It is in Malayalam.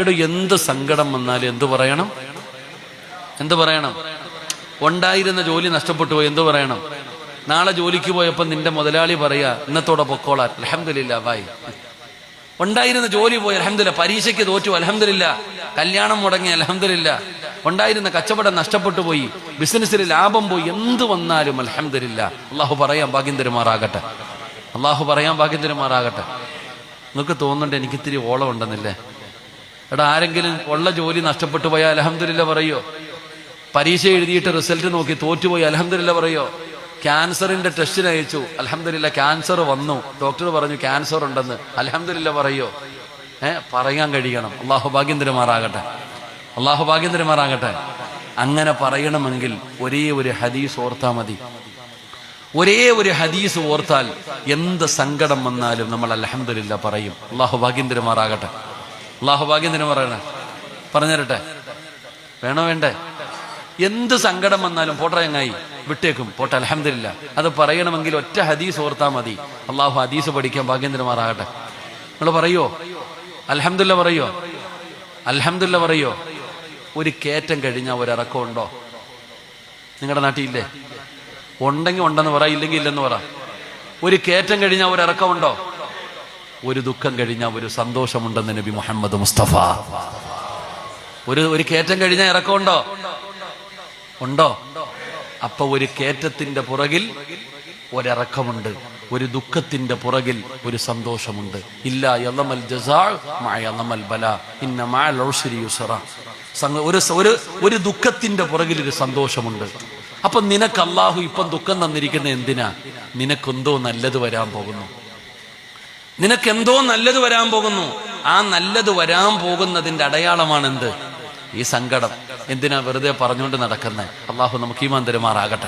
എടോ എന്ത് സങ്കടം വന്നാലും എന്തു പറയണം? ഉണ്ടായിരുന്ന ജോലി നഷ്ടപ്പെട്ടു പോയി എന്തു പറയണം? നാളെ ജോലിക്ക് പോയപ്പോൾ നിന്റെ മുതലാളി പറയാ ഇന്നത്തോടെ പൊക്കോളാൻ, അൽഹംദുലില്ലാ ബായ്. ഉണ്ടായിരുന്ന ജോലി പോയി അൽഹംദുലില്ലാ, പരീക്ഷയ്ക്ക് തോറ്റു അൽഹംദുലില്ലാ, കല്യാണം മുടങ്ങി അൽഹംദുലില്ലാ, ഉണ്ടായിരുന്ന കച്ചവടം നഷ്ടപ്പെട്ടു പോയി, ബിസിനസ്സിൽ ലാഭം പോയി, എന്ത് വന്നാലും അൽഹംദുലില്ലാ. അള്ളാഹു പറയാൻ ഭാഗ്യം തരുമാറാകട്ടെ. നിങ്ങൾക്ക് തോന്നുന്നുണ്ട് എനിക്കിത്തിരി ഓളം ഉണ്ടെന്നില്ലേ? എടാ, ആരെങ്കിലും ഉള്ള ജോലി നഷ്ടപ്പെട്ടു പോയാൽ അൽഹംദുലില്ലാ പറയോ? പരീക്ഷ എഴുതിയിട്ട് റിസൾട്ട് നോക്കി തോറ്റുപോയി അൽഹംദുലില്ലാ പറയോ? ക്യാൻസറിന്റെ ടെസ്റ്റിന് അയച്ചു, അൽഹംദുലില്ലാ ക്യാൻസർ വന്നു, ഡോക്ടർ പറഞ്ഞു ക്യാൻസർ ഉണ്ടെന്ന്, അൽഹംദുലില്ലാ പറയോ? പറയാൻ കഴിയണം. അള്ളാഹു ഭാഗ്യം തരുമാറാകട്ടെ. അങ്ങനെ പറയണമെങ്കിൽ ഒരേ ഒരു ഹദീസ് ഓർത്താൽ മതി. ഒരേ ഒരു ഹദീസ് ഓർത്താൽ എന്ത് സങ്കടം വന്നാലും നമ്മൾ അൽഹംദുലില്ലാ പറയും. അള്ളാഹു ഭാഗ്യം തരുമാറാകട്ടെ. പറഞ്ഞുതരട്ടെ? വേണോ വേണ്ടേ? എന്ത് സങ്കടം വന്നാലും പോട്ടെ, ചങ്ങായി വിട്ടേക്കും, പോട്ടെ അൽഹംദുലില്ലാ. അത് പറയണമെങ്കിൽ ഒറ്റ ഹദീസ് ഓർത്താൽ മതി. അള്ളാഹു ഹദീസ് പഠിക്കാൻ ഭാഗ്യം തരുമാറാകട്ടെ. നിങ്ങൾ പറയോ അൽഹംദുലില്ലാ പറയോ? ഒരു കയറ്റം കഴിഞ്ഞാൽ ഒരിറക്കം ഉണ്ടോ? നിങ്ങളുടെ നാട്ടിലില്ലേ? ഉണ്ടെങ്കിൽ ഉണ്ടെന്ന് പറ, ഇല്ലെങ്കിൽ ഇല്ലെന്ന് പറ. ഒരു കയറ്റം കഴിഞ്ഞാൽ ഒരിറക്കം ഉണ്ടോ? ഒരു ദുഃഖം കഴിഞ്ഞാൽ ഒരു സന്തോഷമുണ്ടെന്ന് നബി മുഹമ്മദ് മുസ്തഫ. ഒരു കയറ്റം കഴിഞ്ഞാൽ ഇറക്കം ഉണ്ടോ? അപ്പൊ ഒരു കയറ്റത്തിന്റെ പുറകിൽ ഒരിറക്കമുണ്ട്, ഒരു ദുഃഖത്തിന്റെ പുറകിൽ ഒരു സന്തോഷമുണ്ട്. ഇല്ലാ യളമൽ ജസാ മഅ യളമൽ ബലാ ഇന്ന മഅൽ ഉസ്രി യുസ്റാ. ഒരു ദുഃഖത്തിന്റെ പുറകിൽ ഒരു സന്തോഷമുണ്ട്. അപ്പൊ നിനക്ക് അല്ലാഹു ഇപ്പം ദുഃഖം തന്നിരിക്കുന്ന എന്തിനാ? നിനക്കെന്തോ നല്ലത് വരാൻ പോകുന്നു. ആ നല്ലത് വരാൻ പോകുന്നതിന്റെ അടയാളമാണ് എന്ത്? ഈ സങ്കടം. എന്തിനാ വെറുതെ പറഞ്ഞുകൊണ്ട് നടക്കുന്നത്? അല്ലാഹു നമുക്ക് ഈമാൻ തരുമാറാകട്ടെ.